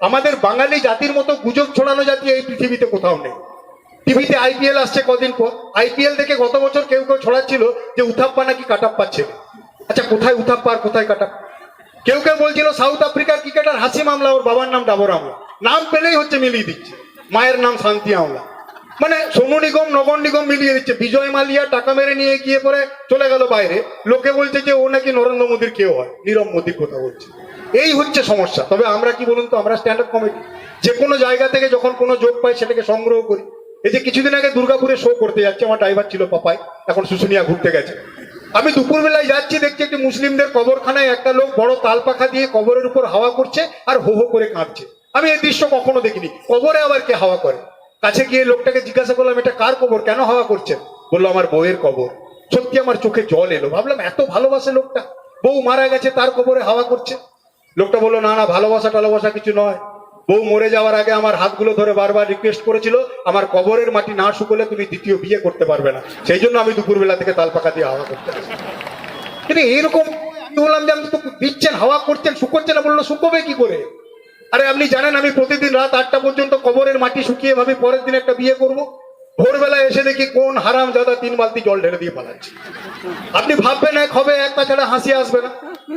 আমাদের বাঙালি জাতির মতো গুজব ছড়ানো জাতি এই পৃথিবীতে কোথাও নেই। টিভিতে আইপিএল আসছে কদিন পর, আইপিএল দেখে গত বছর কেউ কেউ ছড়াচ্ছিল যে উথাপ্পা নাকি কাটাপ্পা ছেলে। আচ্ছা, কোথায় উথাপ্পা আর কোথায় কাটাপ্পা? কেউ কেউ বলছিল সাউথ আফ্রিকার ক্রিকেটার হাসিম আমলা, ওর বাবার নাম ডাবর আমলা, নাম পেলেই হচ্ছে মিলিয়ে দিচ্ছে, মায়ের নাম শান্তি আমলা, মানে সোনু নিগম নগর নিগম মিলিয়ে দিচ্ছে। বিজয় মালিয়া টাকা মেরে নিয়ে গিয়ে পরে চলে গেল বাইরে, লোকে বলছে যে ও নাকি নরেন্দ্র মোদীর কেউ হয়, নীরব মোদীর কথা বলছে। এই হচ্ছে সমস্যা। তবে আমরা কি বলুন তো, আমরা স্ট্যান্ড আপ কমেডি, যে কোনো জায়গা থেকে যখন কোনো যোগ পাই সেটাকে সংগ্রহ করি। এই যে কিছুদিন আগে দুর্গাপুরে শো করতে যাচ্ছে, আমার ড্রাইভার ছিল পাপাই, এখন শুশুনিয়া ঘুরতে গেছে। আমি দুপুরবেলায় যাচ্ছি, দেখছি একটি মুসলিমদের কবরখানায় একটা লোক বড় তাল পাখা দিয়ে কবরের উপর হাওয়া করছে আর হো হো করে কাঁদছে। আমি এই দৃশ্য কখনো দেখিনি। কবরে আবার কে হাওয়া করে? কাছে গিয়ে লোকটাকে জিজ্ঞাসা করলাম, এটা কার কবর, কেন হাওয়া করছেন? বললো আমার বউয়ের কবর। সত্যি আমার চোখে জল এলো, ভাবলাম এত ভালোবাসে লোকটা, বউ মারা গেছে তার কবরে হাওয়া করছে। লোকটা বললো না না, ভালোবাসা টালোবাসা কিছু নয়, বউ মরে যাওয়ার আগে আমার হাতগুলো ধরে বারবার রিকোয়েস্ট করেছিল আমার কবরের মাটি না শুকলে তুমি দ্বিতীয় বিয়ে করতে পারবে না, সেই জন্য আমি দুপুরবেলা থেকে তাল পাকা দিয়ে হাওয়া করতে আসি। কিন্তু এরকম আমি বললাম যে আপনি তো দিচ্ছেন, হাওয়া করছেন, শুকোচ্ছে না। বললো শুকোবে কি করে? আরে আপনি জানেন আমি প্রতিদিন রাত 8টা পর্যন্ত কবরের মাটি শুকিয়ে ভাবি পরের দিন একটা বিয়ে করব। ভোরবেলায় এসে দেখি কোন হারাম জাদা 3 বালতি জল ঢেলে দিয়ে পালাচ্ছে। আপনি ভাববেন এক হবে, একটা ছাড়া হাসি আসবে না।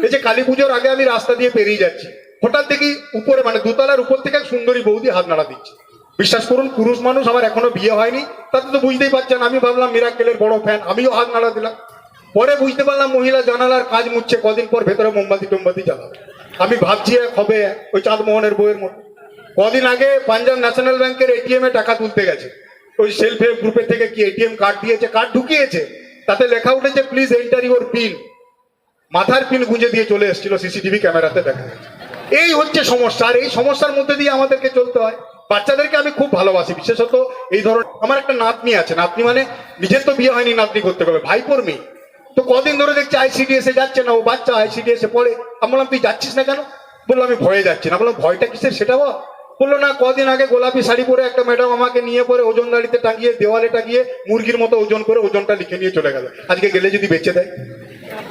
এই যে কালী পুজোর আগে আমি রাস্তা দিয়ে পেরিয়ে যাচ্ছি, হঠাৎ দেখি উপরে মানে দোতলার উপর থেকে এক সুন্দরী বৌদি হাত নাড়া দিচ্ছে। বিশ্বাস করুন, পুরুষ মানুষ, আমার এখনো বিয়ে হয়নি, তাতে তো বুঝতেই পারছেন। আমি ভাবলাম মিরাক্কেলের বড় ফ্যান, আমিও হাত নাড়া দিলাম। পরে বুঝতে পারলাম মহিলা জানালার কাজ মুছছে, কদিন পর ভেতরে মোমবাতি টোমবাতি জ্বালাবে। আমি ভাবছি এক হবে ওই চাঁদমোহনের বইয়ের মতো। কদিন আগে পাঞ্জাব ন্যাশনাল ব্যাংকের এটিএম এ টাকা তুলতে গেছে, ওই সেলফ হেল্প গ্রুপের থেকে কি এটিএম কার্ড দিয়েছে, কার্ড ঢুকিয়েছে, তাতে লেখা উঠেছে প্লিজ এন্টার ইউর পিন। মাথার পিন গুঁজে দিয়ে চলে এসেছিল, সিসিটিভি ক্যামেরাতে দেখা যাচ্ছে। এই হচ্ছে সমস্যা, আর এই সমস্যার মধ্যে দিয়ে আমাদেরকে চলতে হয়। বাচ্চাদেরকে আমি খুব ভালোবাসি, বিশেষত এই ধরনের। আমার একটা নাতনি আছে, নাতনি মানে নিজের তো বিয়ে হয়নি, নাতনি করতে হবে, ভাইপোর মেয়ে। তো কদিন ধরে দেখছি আইসিডিএস এ যাচ্ছে না, ও বাচ্চা আইসিডিএস এ পড়ে। আমি বললাম তুই যাচ্ছিস না কেন? বললো আমি ভয়ে যাচ্ছি না। বললাম ভয়টা কিসের সেটা বল। বললো না, কদিন আগে গোলাপি শাড়ি পরে একটা ম্যাডাম আমাকে নিয়ে পরে ওজন দাঁড়িতে টাঙিয়ে দেওয়ালে টাঙিয়ে মুরগির মতো ওজন করে ওজনটা লিখে নিয়ে চলে গেল। আজকে গেলে যদি বেঁচে দেয়।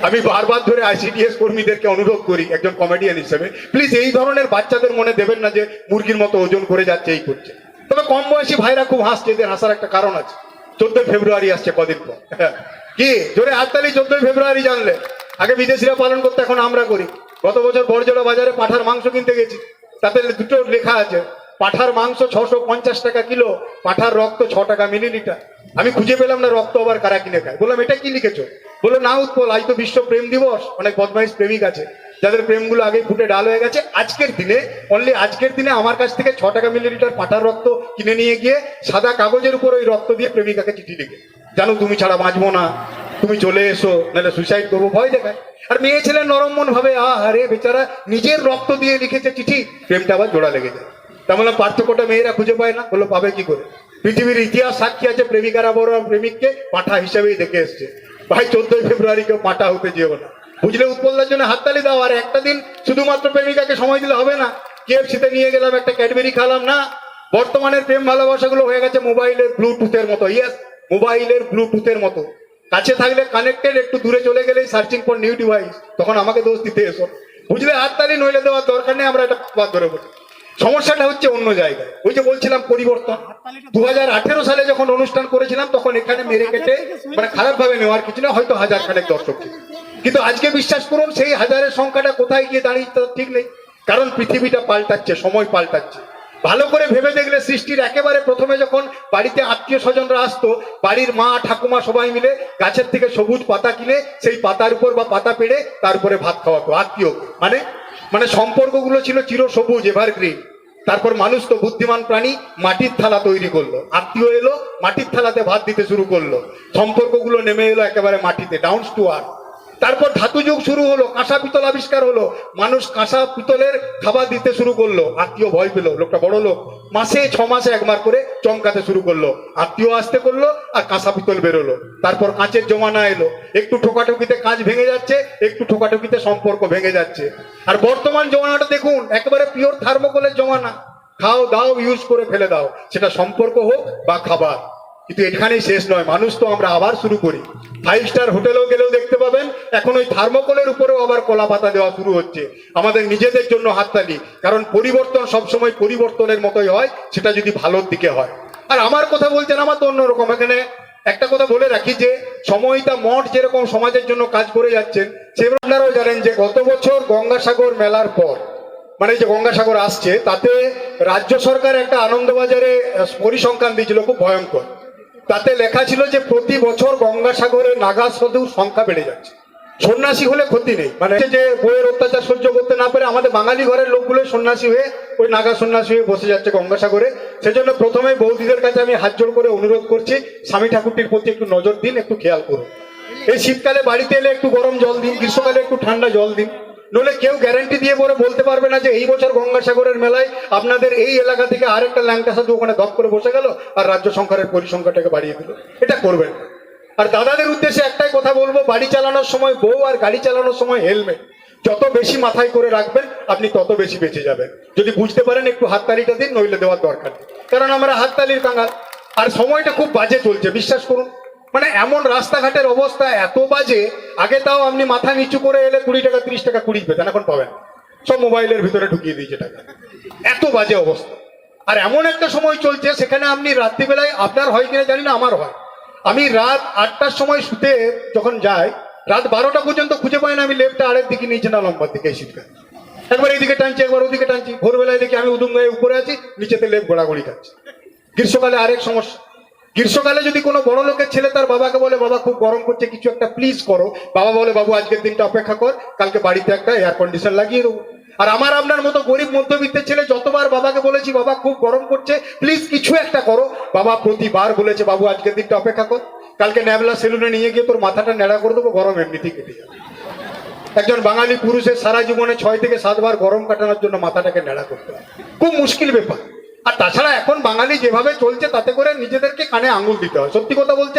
আমি বারবার ধরে আইসিডিএস কর্মীদেরকে অনুরোধ করি একজন কমেডিয়ান হিসেবে, প্লিজ এই ধরনের বাচ্চাদের মনে দেবেন না যে মুরগির মতো ওজন করে যাচ্ছে, এই করছে। তবে কম বয়সী ভাইরা খুব হাসছে, এদের হাসার একটা কারণ আছে। 14 ফেব্রুয়ারি আসছে কদিন পর, কি জোরে হাততালি 14 ফেব্রুয়ারি জানলে। আগে বিদেশিরা পালন করতে, এখন আমরা করি। গত বছর বড়জোড়া বাজারে পাঠার মাংস কিনতে গেছি, তাতে দুটো লেখা আছে, পাঠার মাংস 650 টাকা কিলো, পাঠার রক্ত 6 টাকা মিলিলিটার। আমি খুঁজে পেলাম না রক্ত আবার কারা কিনে খায়। বললাম এটা কি লিখেছো? বললো না উৎপল, আজ তো বিশ্ব প্রেম দিবস, অনেক বদমাইশ প্রেমিক আছে যাদের প্রেমগুলো আগে ফুটে ডাল হয়ে গেছে। আজকের দিনে, অনলি আজকের দিনে আমার কাছ থেকে 6 টাকা মিলিলিটার পাঠার রক্ত কিনে নিয়ে গিয়ে সাদা কাগজের উপর ওই রক্ত দিয়ে প্রেমিকাকে চিঠি লিখে, জানো তুমি ছাড়া বাঁচবো না, তুমি চলে এসো, নাহলে সুইসাইড করবো, ভয় দেখায়। আর মেয়ে ছেলে নরম মন ভাবে, আরে বেচারা নিজের রক্ত দিয়ে লিখেছে চিঠি, প্রেমটা আবার জোড়া লেগে যায়। তা বললাম পার্থক্যটা মেয়েরা খুঁজে পায় না। বললো পাবে কি করে? পৃথিবীর ইতিহাস সাক্ষী আছে, প্রেমিকারা বড় প্রেমিককে পাঁঠা হিসেবেই দেখে এসছে। ভাই 14 ফেব্রুয়ারি কেউ পাঁঠা হতে যেও না, বুঝলে? উৎপলদার জন্য হাততালি দাও। আর একটা দিন শুধুমাত্র প্রেমিকাকে সময় দিলে হবে না। কেএফসিতে নিয়ে গেলাম, একটা ক্যাডবেরি খালাম না। বর্তমানের প্রেম ভালোবাসাগুলো হয়ে গেছে মোবাইলের ব্লুটুথের মতো। ইয়েস, মোবাইলের ব্লুটুথের মতো। কাছে থাকলে কানেক্টেড, একটু দূরে চলে গেলেই সার্চিং ফর নিউ ডিভাইস, তখন আমাকে দোষ দিতে এসো, বুঝলে? হাততালি নইলে দেওয়ার দরকার নেই, আমরা এটা বাদ ধরে বলি। সমস্যাটা হচ্ছে অন্য জায়গায়। ওই যে বলছিলাম পরিবর্তন। 2018 সালে যখন অনুষ্ঠান করেছিলাম, তখন এখানে মেরে কেটে, মানে খারাপ ভাবে নেওয়ার কিছু না, হয়তো 1000 খানেক দর্শক ছিল। কিন্তু আজকে বিশ্বাস করুন, সেই হাজারের সংখ্যাটা কোথায় গিয়ে দাঁড়িয়ে তার ঠিক নেই। কারণ পৃথিবীটা পাল্টাচ্ছে, সময় পাল্টাচ্ছে। ভালো করে ভেবে দেখলে সৃষ্টির একেবারে প্রথমে যখন বাড়িতে আত্মীয় স্বজনরা আসতো, বাড়ির মা ঠাকুমা সবাই মিলে গাছের থেকে সবুজ পাতা কিনে সেই পাতার উপর বা পাতা পেড়ে তার উপরে ভাত খাওয়াতো আত্মীয়। মানে সম্পর্কগুলো ছিল চির সবুজ, এভারগ্রিন। তারপর মানুষ তো বুদ্ধিমান প্রাণী, মাটির থালা তৈরি করলো, আত্মীয় এলো, মাটির থালাতে ভাত দিতে শুরু করলো, সম্পর্কগুলো নেমে এলো একেবারে মাটিতে, ডাউন টু আর্থ। তারপর ধাতু যুগ শুরু হলো, কাঁসা পিতল আবিষ্কার হলো, মানুষ কাঁসা পিতলের খাবার দিতে শুরু করলো। আত্মীয় ভয় পেলো, লোকটা বড় লোক, মাসে 6 মাসে একবার করে চমকাতে শুরু করলো, আত্মীয় আসতে করলো, আর কাঁসা পিতল বেরোলো। তারপর কাঁচের জমানা এলো, একটু ঠোকাঠুকিতে কাঁচ ভেঙে যাচ্ছে, একটু ঠোকাঠুকিতে সম্পর্ক ভেঙে যাচ্ছে। আর বর্তমান জমানাটা দেখুন, একেবারে পিওর থার্মোকলের জমানা। খাও দাও, ইউজ করে ফেলে দাও, সেটা সম্পর্ক হোক বা খাবার। কিন্তু এখানেই শেষ নয়, মানুষ তো আমরা আবার শুরু করি। 5 স্টার হোটেলেও গেলেও দেখতে পাবেন এখন ওই থার্মোকলের উপরেও আবার কলা পাতা দেওয়া শুরু হচ্ছে। আমাদের নিজেদের জন্য হাততালি, কারণ পরিবর্তন সবসময় পরিবর্তনের মতোই হয়, সেটা যদি ভালোর দিকে হয়। আর আমার কথা বলছেন, আমার তো অন্যরকম। এখানে একটা কথা বলে রাখি যে সময়টা মঠ যেরকম সমাজের জন্য কাজ করে যাচ্ছেন, সেভাবে আপনারাও জানেন যে গত বছর গঙ্গাসাগর মেলার পর, মানে যে গঙ্গাসাগর আসছে, তাতে রাজ্য সরকার একটা আনন্দবাজারে পরিসংখ্যান দিয়েছিল খুব ভয়ঙ্কর। তাতে লেখা ছিল যে প্রতি বছর গঙ্গাসাগরে নাগা সাধুর সংখ্যা বেড়ে যাচ্ছে। সন্ন্যাসী হলে ক্ষতি নেই, মানে যে বইয়ের অত্যাচার সহ্য করতে না পেরে আমাদের বাঙালি ঘরের লোকগুলো সন্ন্যাসী হয়ে ওই নাগা সন্ন্যাসী হয়ে বসে যাচ্ছে গঙ্গাসাগরে। সেজন্য প্রথমে বৌদিদের কাছে আমি হাত জোড় করে অনুরোধ করছি, স্বামী ঠাকুরটির প্রতি একটু নজর দিন, একটু খেয়াল করুন। এই শীতকালে বাড়িতে এলে একটু গরম জল দিন, গ্রীষ্মকালে একটু ঠান্ডা জল দিন। নইলে কেউ গ্যারান্টি দিয়ে পরে বলতে পারবে না যে এই বছর গঙ্গাসাগরের মেলায় আপনাদের এই এলাকা থেকে আরেকটা ল্যাংটা সাধু ওখানে দপ করে বসে গেল আর রাজ্য সংখ্যার পরিসংখ্যাটাকে বাড়িয়ে দিল। এটা করবেন না। আর দাদাদের উদ্দেশ্যে একটাই কথা বলবো, বাড়ি চালানোর সময় বউ আর গাড়ি চালানোর সময় হেলমেট যত বেশি মাথায় করে রাখবেন আপনি তত বেশি বেঁচে যাবেন। যদি বুঝতে পারেন একটু হাততালিটা দিন, নইলে দেওয়ার দরকার নেই, কারণ আমরা হাততালির কাঙাল। আর সময়টা খুব বাজে চলছে, বিশ্বাস করুন। মানে এমন রাস্তাঘাটের অবস্থা এত বাজে, আগে তাও আপনি মাথা নিচু করে এলে 20 টাকা 30 টাকা কুড়ি পেতেন, এখন পাবেন সব মোবাইলের ভিতরে ঢুকিয়ে দিয়েছে টাকা। এত বাজে অবস্থা। আর এমন একটা সময় চলছে, সেখানে আপনি রাত্রিবেলায়, আপনার হয় কিনা জানি না, আমার হয়, আমি রাত 8টার সময় শুতে যখন যাই, রাত 12টা পর্যন্ত খুঁজে পাই না আমি লেফটটা আরেক দিকে নিচে না লম্বার দিকে। এই শীতকালে একবার এইদিকে টানছি, একবার ওদিকে টানছি। ভোরবেলায় দেখি আমি উদুম হয়ে উপরে আছি, নিচেতে লেফট গোড়াগড়ি খাচ্ছি। গ্রীষ্মকালে আরেক সমস্যা। গ্রীষ্মকালে যদি কোনো বড় লোকের ছেলে তার বাবাকে বলে, বাবা খুব গরম করছে, কিছু একটা প্লিজ করো, বাবা বলে, বাবু আজকের দিনটা অপেক্ষা কর, কালকে বাড়িতে একটা এয়ার কন্ডিশন লাগিয়ে দেবো। আর আমার আপনার মতো গরিব মধ্যবিত্তের ছেলে যতবার বাবাকে বলেছি, বাবা খুব গরম করছে, প্লিজ কিছু একটা করো, বাবা প্রতিবার বলেছে, বাবু আজকের দিনটা অপেক্ষা কর, কালকে ন্যাবলা সেলুনে নিয়ে গিয়ে তোর মাথাটা ন্যাড়া করে দেবো, গরম এমনিতেই কেটে যাবে। একজন বাঙালি পুরুষের সারা জীবনে 6 থেকে 7 বার গরম কাটানোর জন্য মাথাটাকে ন্যাড়া করতে হয়, খুব মুশকিল ব্যাপার। আর তাছাড়া এখন বাঙালি যেভাবে চলছে, তাতে করে নিজেদেরকে কানে আঙুল দিতে হয়। সত্যি কথা বলতে